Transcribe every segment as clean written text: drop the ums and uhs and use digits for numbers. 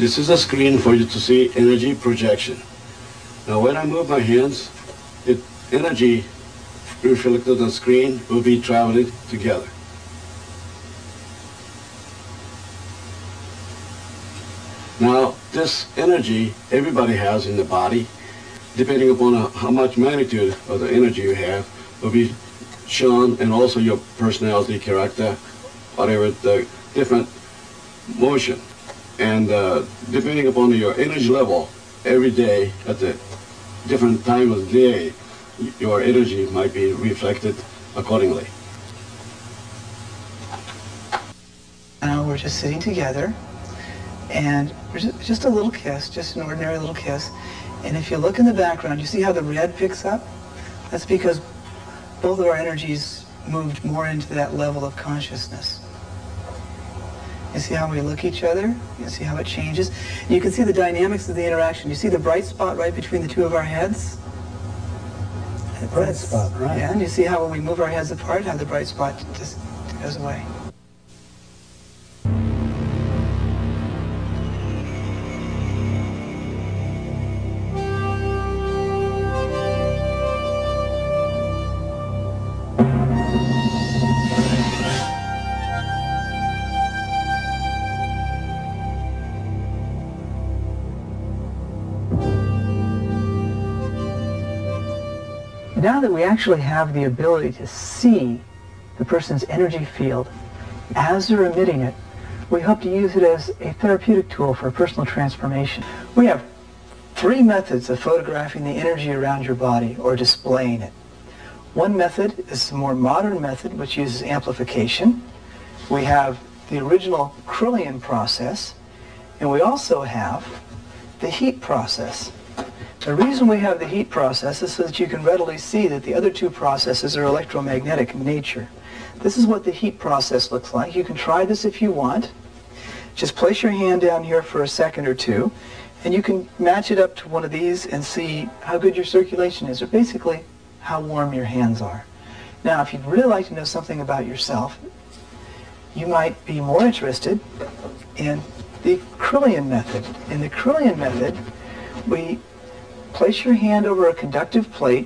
This is a screen for you to see energy projection. Now when I move my hands, energy reflected on the screen will be traveling together. Now this energy everybody has in the body, depending upon how much magnitude of the energy you have, will be shown, and also your personality, character, whatever, the different motion. And depending upon your energy level, every day at the different time of the day, your energy might be reflected accordingly. Now we're just sitting together, and just a little kiss, just an ordinary little kiss. And if you look in the background, you see how the red picks up? That's because both of our energies moved more into that level of consciousness. You see how we look at each other? You see how it changes? You can see the dynamics of the interaction. You see the bright spot right between the two of our heads? Bright spot, right. Yeah, and you see how when we move our heads apart, how the bright spot just goes away. Now that we actually have the ability to see the person's energy field as they're emitting it, we hope to use it as a therapeutic tool for personal transformation. We have 3 methods of photographing the energy around your body or displaying it. One method is the more modern method, which uses amplification. We have the original Kirlian process, and we also have the heat process. The reason we have the heat process is so that you can readily see that the other 2 processes are electromagnetic in nature. This is what the heat process looks like. You can try this if you want. Just place your hand down here for a second or 2, and you can match it up to one of these and see how good your circulation is, or basically how warm your hands are. Now, if you'd really like to know something about yourself, you might be more interested in the Kirlian method. In the Kirlian method, we place your hand over a conductive plate.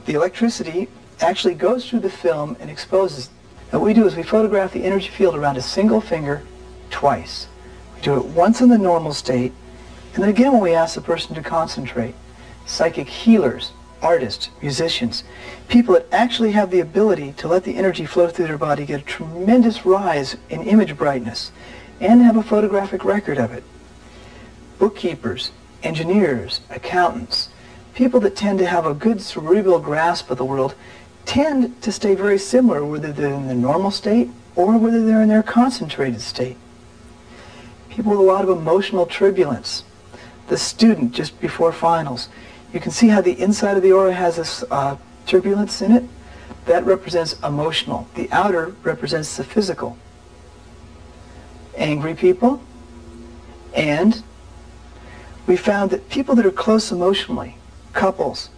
The electricity actually goes through the film and exposes. And what we do is we photograph the energy field around a single finger twice. We do it once in the normal state, and then again when we ask the person to concentrate. Psychic healers, artists, musicians, people that actually have the ability to let the energy flow through their body get a tremendous rise in image brightness and have a photographic record of it. Bookkeepers, engineers, accountants, people that tend to have a good cerebral grasp of the world tend to stay very similar whether they're in the normal state or whether they're in their concentrated state. People with a lot of emotional turbulence. The student just before finals. You can see how the inside of the aura has this turbulence in it. That represents emotional. The outer represents the physical. Angry people, and we found that people that are close emotionally, couples,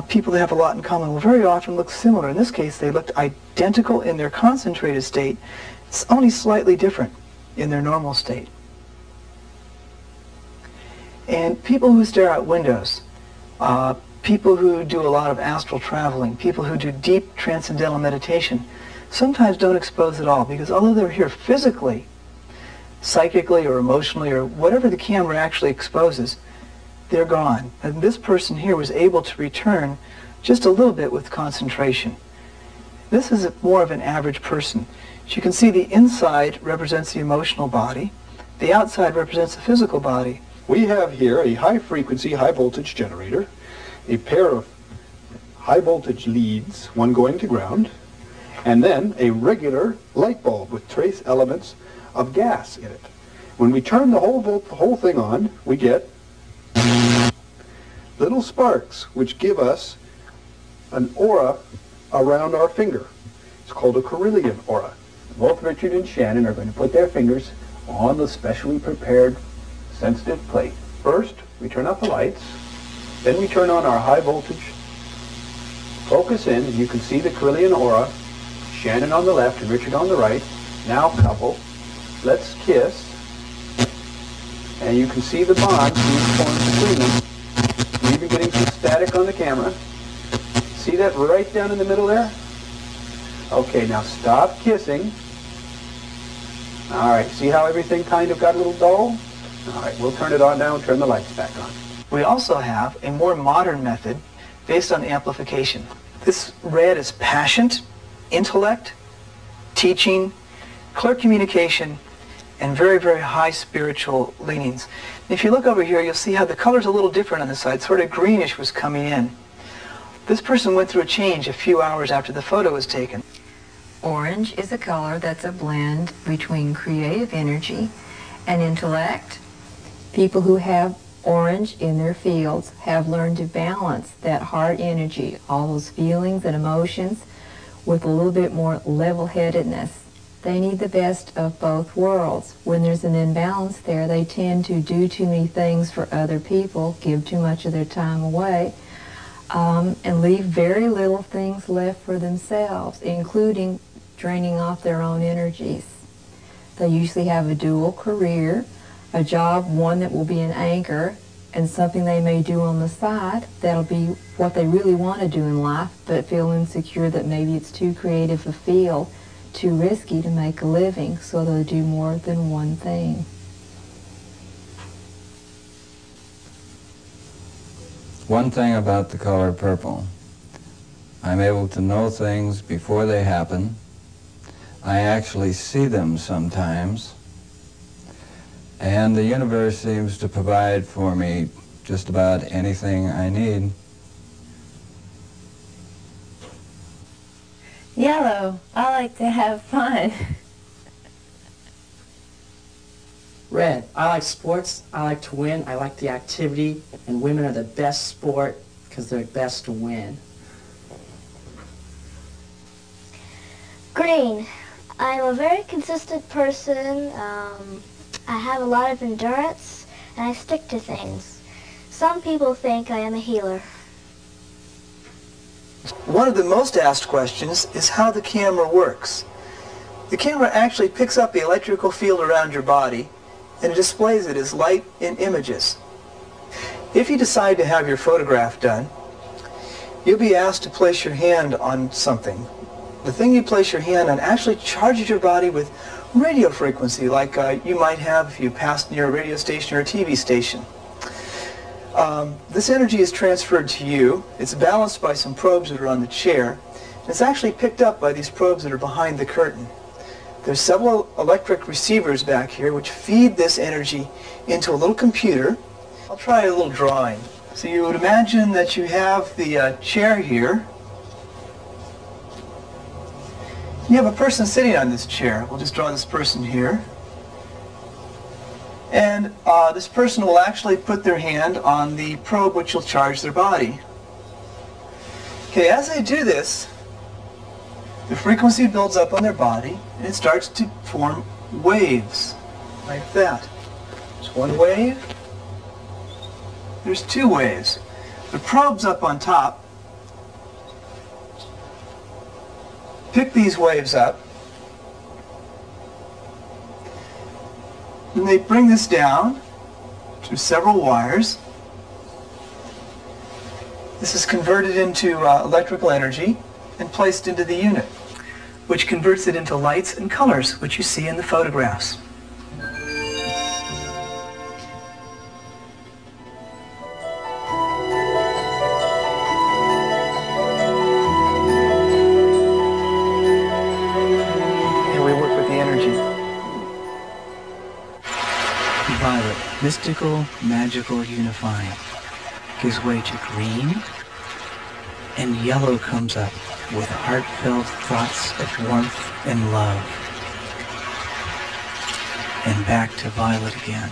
people that have a lot in common, will very often look similar. In this case, they looked identical in their concentrated state. It's only slightly different in their normal state. And people who stare out windows, people who do a lot of astral traveling, people who do deep transcendental meditation, sometimes don't expose at all, because although they're here physically, psychically or emotionally or whatever the camera actually exposes, they're gone. And this person here was able to return just a little bit with concentration. This is more of an average person. As you can see, the inside represents the emotional body. The outside represents the physical body. We have here a high-frequency, high-voltage generator, a pair of high-voltage leads, one going to ground, and then a regular light bulb with trace elements of gas in it. When we turn the whole thing on, we get little sparks which give us an aura around our finger. It's called a Kirlian aura. Both Richard and Shannon are going to put their fingers on the specially prepared sensitive plate. First, we turn out the lights, then we turn on our high voltage, focus in, and you can see the Kirlian aura, Shannon on the left and Richard on the right. Now couple, let's kiss. And you can see the bond being formed between them. You're even getting some static on the camera. See that right down in the middle there? Okay, now stop kissing. All right, see how everything kind of got a little dull? All right, we'll turn it on now and turn the lights back on. We also have a more modern method based on amplification. This red is passion, intellect, teaching, clear communication, and very, very high spiritual leanings. If you look over here, you'll see how the color's a little different on the side. Sort of greenish was coming in. This person went through a change a few hours after the photo was taken. Orange is a color that's a blend between creative energy and intellect. People who have orange in their fields have learned to balance that heart energy, all those feelings and emotions, with a little bit more level-headedness. They need the best of both worlds. When there's an imbalance there, they tend to do too many things for other people, give too much of their time away, and leave very little things left for themselves, including draining off their own energies. They usually have a dual career, a job, one that will be an anchor, and something they may do on the side that'll be what they really want to do in life, but feel insecure that maybe it's too creative a field, too risky to make a living, so they'll do more than one thing. One thing about the color purple, I'm able to know things before they happen. I actually see them sometimes. And the universe seems to provide for me just about anything I need. Yellow, I like to have fun. Red, I like sports, I like to win, I like the activity, and women are the best sport because they're best to win. Green, I'm a very consistent person. I have a lot of endurance, and I stick to things. Some people think I am a healer. One of the most asked questions is how the camera works. The camera actually picks up the electrical field around your body and it displays it as light in images. If you decide to have your photograph done, you'll be asked to place your hand on something. The thing you place your hand on actually charges your body with radio frequency, like you might have if you passed near a radio station or a TV station. This energy is transferred to you. It's balanced by some probes that are on the chair. And it's actually picked up by these probes that are behind the curtain. There's several electric receivers back here which feed this energy into a little computer. I'll try a little drawing. So you would imagine that you have the chair here. You have a person sitting on this chair. We'll just draw this person here. And this person will actually put their hand on the probe which will charge their body. Okay, as they do this, the frequency builds up on their body and it starts to form waves, like that. There's one wave. There's two waves. The probe's up on top. Pick these waves up. And they bring this down through several wires. This is converted into electrical energy and placed into the unit, which converts it into lights and colors, which you see in the photographs. And we work with the energy. Violet, mystical, magical, unifying, gives way to green, and yellow comes up with heartfelt thoughts of warmth and love. And back to violet again.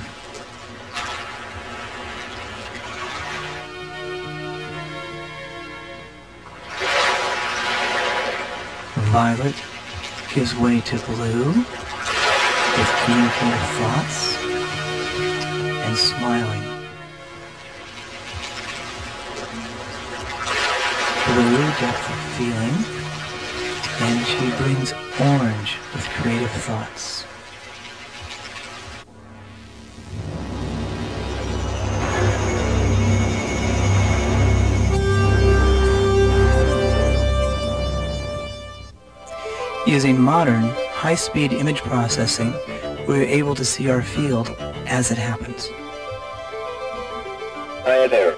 Violet gives way to blue with beautiful thoughts and smiling. Blue, depth of feeling, and she brings orange with creative thoughts. Using modern, high-speed image processing, we're able to see our field as it happens. Hi there.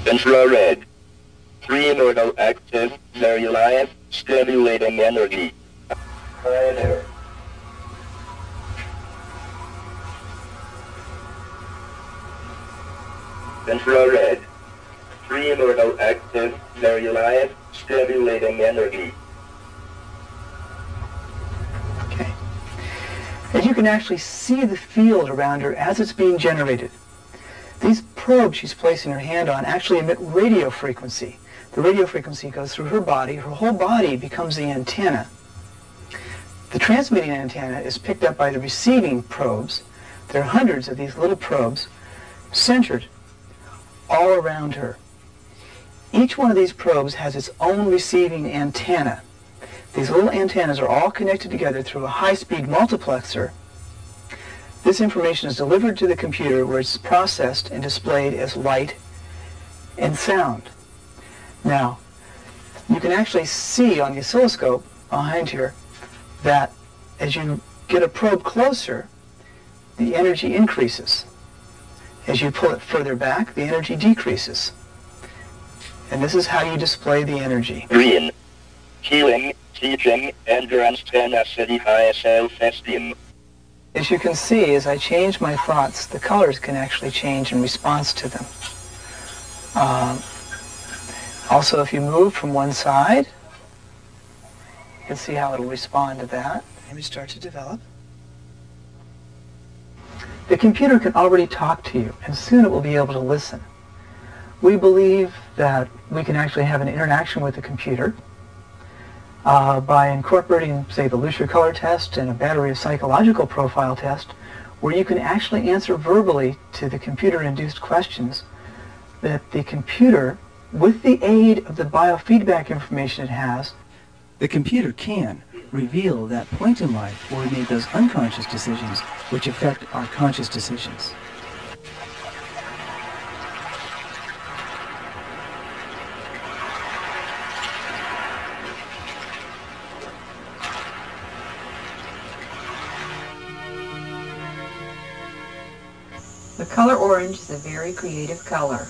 Infrared. Primordial active, very live, stimulating energy. Hi there. Infrared. Primordial active, very live, stimulating energy. Okay. And you can actually see the field around her as it's being generated. These probes she's placing her hand on actually emit radio frequency. The radio frequency goes through her body. Her whole body becomes the antenna. The transmitting antenna is picked up by the receiving probes. There are hundreds of these little probes centered all around her. Each one of these probes has its own receiving antenna. These little antennas are all connected together through a high-speed multiplexer. This information is delivered to the computer where it's processed and displayed as light and sound. Now, you can actually see on the oscilloscope behind here that as you get a probe closer, the energy increases. As you pull it further back, the energy decreases. And this is how you display the energy. Green. Healing, teaching, endurance, tenacity, high self-esteem. As you can see, as I change my thoughts, the colors can actually change in response to them. Also, if you move from one side, you can see how it'll respond to that. The image starts to develop. The computer can already talk to you, and soon it will be able to listen. We believe that we can actually have an interaction with the computer by incorporating, say, the Lucier color test and a battery of psychological profile test, where you can actually answer verbally to the computer-induced questions that the computer, with the aid of the biofeedback information it has, the computer can reveal that point in life where we made those unconscious decisions which affect our conscious decisions. The color orange is a very creative color.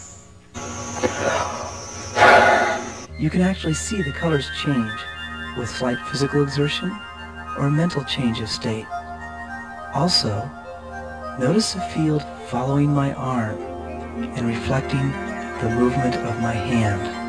You can actually see the colors change with slight physical exertion or mental change of state. Also, notice the field following my arm and reflecting the movement of my hand.